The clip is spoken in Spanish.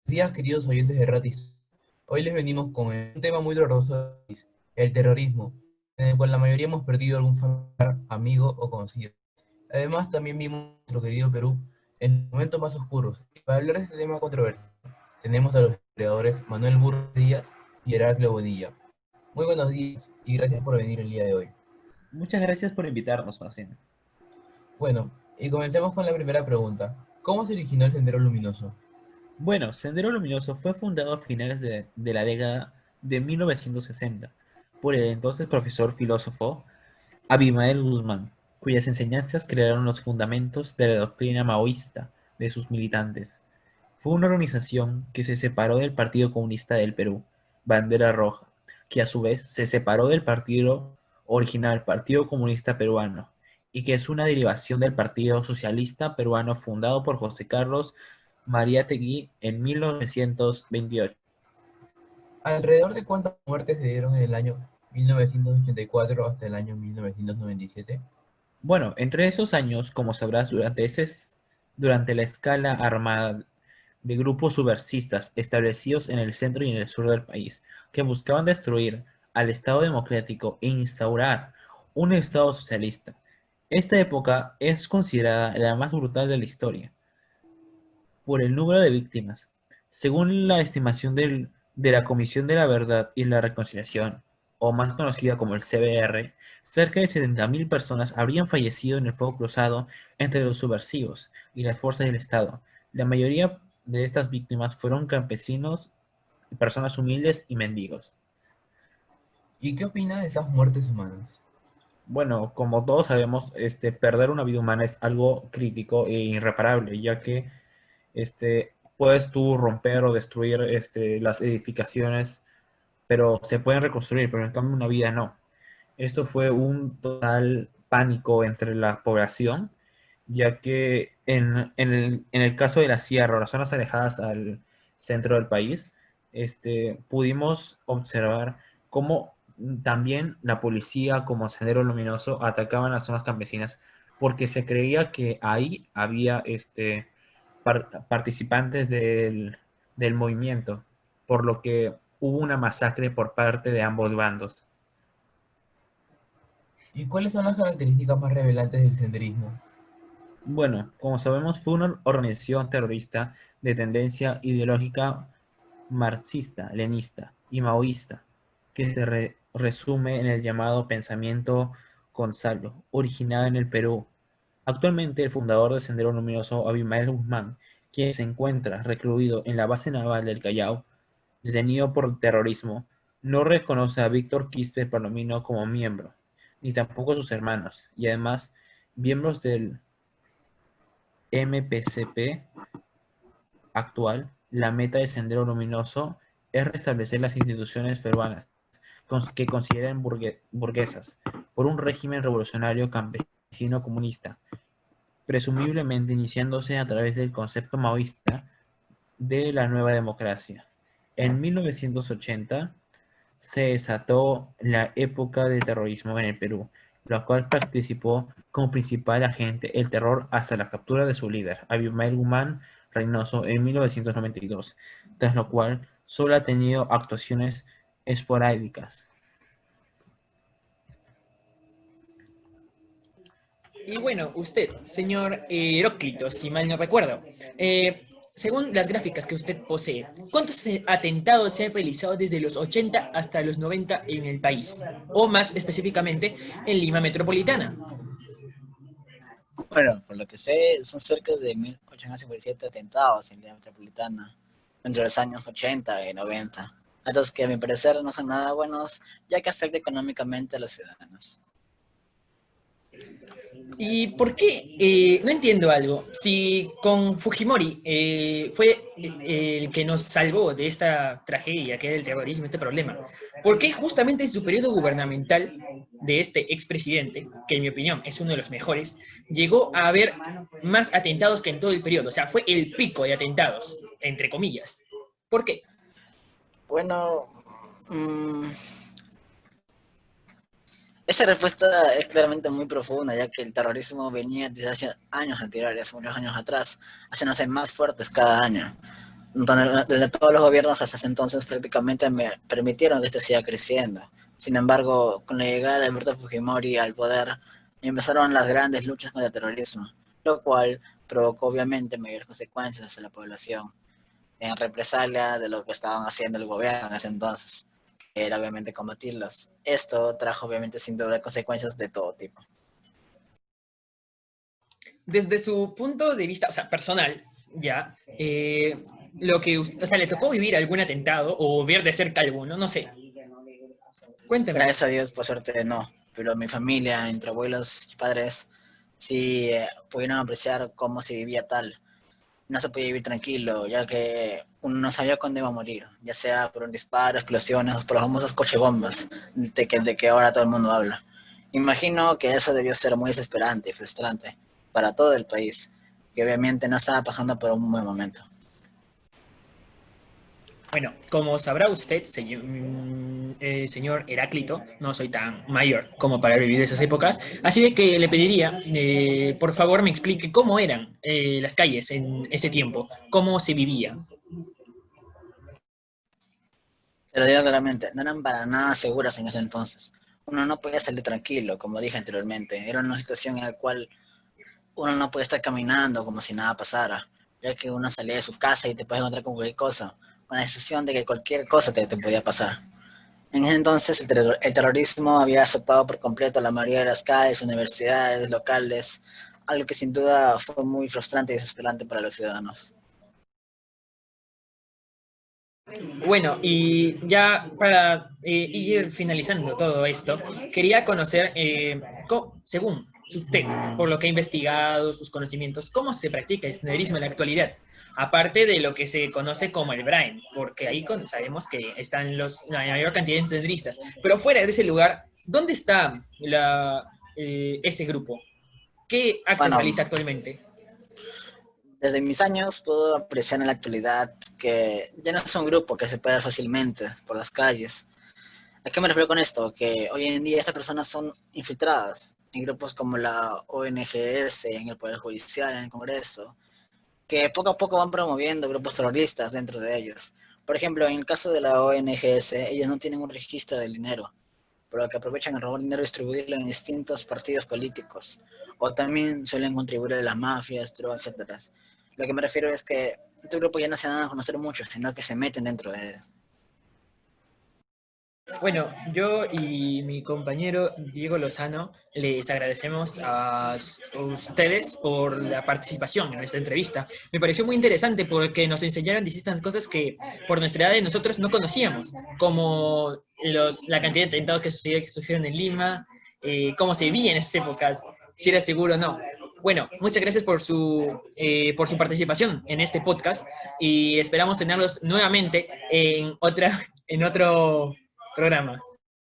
Días, queridos oyentes de Ratis. Hoy les venimos con un tema muy doloroso, el terrorismo, en el cual la mayoría hemos perdido algún familiar, amigo o conocido. Además, también vimos nuestro querido Perú en sus momentos más oscuros. Y para hablar de este tema controversial, tenemos a los creadores Manuel Burro Díaz y Heraclio Bonilla. Muy buenos días y gracias por venir el día de hoy. Muchas gracias por invitarnos, más bien. Bueno, y comencemos con la primera pregunta. ¿Cómo se originó el Sendero Luminoso? Bueno, Sendero Luminoso fue fundado a finales de la década de 1960 por el entonces profesor filósofo Abimael Guzmán, cuyas enseñanzas crearon los fundamentos de la doctrina maoísta de sus militantes. Fue una organización que se separó del Partido Comunista del Perú, Bandera Roja, que a su vez se separó del partido original Partido Comunista Peruano, y que es una derivación del Partido Socialista Peruano fundado por José Carlos Mariátegui en 1928. ¿Alrededor de cuántas muertes se dieron en el año 1984 hasta el año 1997? Bueno, entre esos años, como sabrás, durante la escala armada de grupos subversistas establecidos en el centro y en el sur del país, que buscaban destruir al Estado democrático e instaurar un Estado socialista. Esta época es considerada la más brutal de la historia por el número de víctimas. Según la estimación de la Comisión de la Verdad y la Reconciliación, o más conocida como el CBR, cerca de 70.000 personas habrían fallecido en el fuego cruzado entre los subversivos y las fuerzas del Estado. La mayoría de estas víctimas fueron campesinos, personas humildes y mendigos. ¿Y qué opina de esas muertes humanas? Bueno, como todos sabemos, perder una vida humana es algo crítico e irreparable, ya que puedes tú romper o destruir las edificaciones, pero se pueden reconstruir, pero en cambio una vida no. Esto fue un total pánico entre la población, ya que en el caso de la sierra o las zonas alejadas al centro del país, pudimos observar cómo también la policía como Sendero Luminoso atacaban las zonas campesinas porque se creía que ahí había participantes del movimiento, por lo que hubo una masacre por parte de ambos bandos. ¿Y cuáles son las características más revelantes del senderismo? Bueno, como sabemos, fue una organización terrorista de tendencia ideológica marxista, leninista y maoísta, que se resume en el llamado pensamiento Gonzalo, originado en el Perú. Actualmente, el fundador de Sendero Luminoso, Abimael Guzmán, quien se encuentra recluido en la base naval del Callao, detenido por terrorismo, no reconoce a Víctor Quispe Palomino como miembro, ni tampoco a sus hermanos, y además, miembros del MPCP actual, la meta de Sendero Luminoso es restablecer las instituciones peruanas que consideren burguesas por un régimen revolucionario campesino comunista, presumiblemente iniciándose a través del concepto maoísta de la nueva democracia. En 1980 se desató la época de terrorismo en el Perú, la cual participó como principal agente el terror hasta la captura de su líder, Abimael Guzmán Reynoso, en 1992, tras lo cual solo ha tenido actuaciones esporádicas. Y bueno, usted, señor Heróclito, si mal no recuerdo, según las gráficas que usted posee, ¿cuántos atentados se han realizado desde los 80 hasta los 90 en el país? O más específicamente, en Lima Metropolitana. Bueno, por lo que sé, son cerca de 1.857 atentados en la metropolitana entre los años 80 y 90. Datos que a mi parecer no son nada buenos, ya que afecta económicamente a los ciudadanos. ¿Y por qué? No entiendo algo. Si con Fujimori fue el que nos salvó de esta tragedia que era el terrorismo, este problema, ¿por qué justamente en su periodo gubernamental de este expresidente, que en mi opinión es uno de los mejores, llegó a haber más atentados que en todo el periodo? O sea, fue el pico de atentados, entre comillas. ¿Por qué? Bueno, mmm, esa respuesta es claramente muy profunda, ya que el terrorismo venía desde hace años anteriores, muchos años atrás, haciéndose más fuertes cada año. Durante todos los gobiernos hasta ese entonces prácticamente me permitieron que este siga creciendo. Sin embargo, con la llegada de Alberto Fujimori al poder, empezaron las grandes luchas contra el terrorismo, lo cual provocó obviamente mayores consecuencias hacia la población, en represalia de lo que estaban haciendo el gobierno en ese entonces, que era obviamente combatirlos. Esto trajo obviamente sin duda consecuencias de todo tipo. Desde su punto de vista, o sea, personal, ya, lo que, o sea, ¿le tocó vivir algún atentado o ver de cerca alguno? No sé. Cuénteme. Gracias a Dios, por suerte no, pero mi familia, entre abuelos y padres, sí pudieron apreciar cómo se vivía tal. No se podía vivir tranquilo, ya que uno no sabía cuándo iba a morir, ya sea por un disparo, explosiones o por los famosos cochebombas de que ahora todo el mundo habla. Imagino que eso debió ser muy desesperante y frustrante para todo el país, que obviamente no estaba pasando por un buen momento. Bueno, como sabrá usted, señor Heráclito, no soy tan mayor como para vivir esas épocas, así de que le pediría, por favor, me explique cómo eran las calles en ese tiempo, cómo se vivía. Te lo digo claramente, no eran para nada seguras en ese entonces. Uno no podía salir tranquilo, como dije anteriormente. Era una situación en la cual uno no puede estar caminando como si nada pasara, ya que uno salía de su casa y te puedes encontrar con cualquier cosa, con la sensación de que cualquier cosa te podía pasar. En ese entonces el terrorismo había azotado por completo la mayoría de las calles, universidades, locales, algo que sin duda fue muy frustrante y desesperante para los ciudadanos. Bueno, y ya para ir finalizando todo esto, quería conocer, según usted, por lo que ha investigado, sus conocimientos, cómo se practica el senderismo en la actualidad, aparte de lo que se conoce como el Brain, porque ahí sabemos que están la mayor cantidad de senderistas, pero fuera de ese lugar, ¿dónde está ese grupo? ¿Qué actos Bueno, realiza actualmente? desde mis años puedo apreciar en la actualidad que ya no es un grupo que se puede ver fácilmente por las calles. ¿A qué me refiero con esto? Que hoy en día estas personas son infiltradas en grupos como la ONGS, en el Poder Judicial, en el Congreso, que poco a poco van promoviendo grupos terroristas dentro de ellos. Por ejemplo, en el caso de la ONGS, ellos no tienen un registro del dinero, por lo que aprovechan a robar dinero y distribuirlo en distintos partidos políticos. O también suelen contribuir a las mafias, drogas, etc. Lo que me refiero es que este grupo ya no se dan a conocer mucho, sino que se meten dentro de ellos. Bueno, yo y mi compañero Diego Lozano les agradecemos a ustedes por la participación en esta entrevista. Me pareció muy interesante porque nos enseñaron distintas cosas que por nuestra edad nosotros no conocíamos, como la cantidad de atentados que sucedieron en Lima, cómo se vivía en esas épocas, si era seguro o no. Bueno, muchas gracias por su participación en este podcast y esperamos tenerlos nuevamente en otro programa.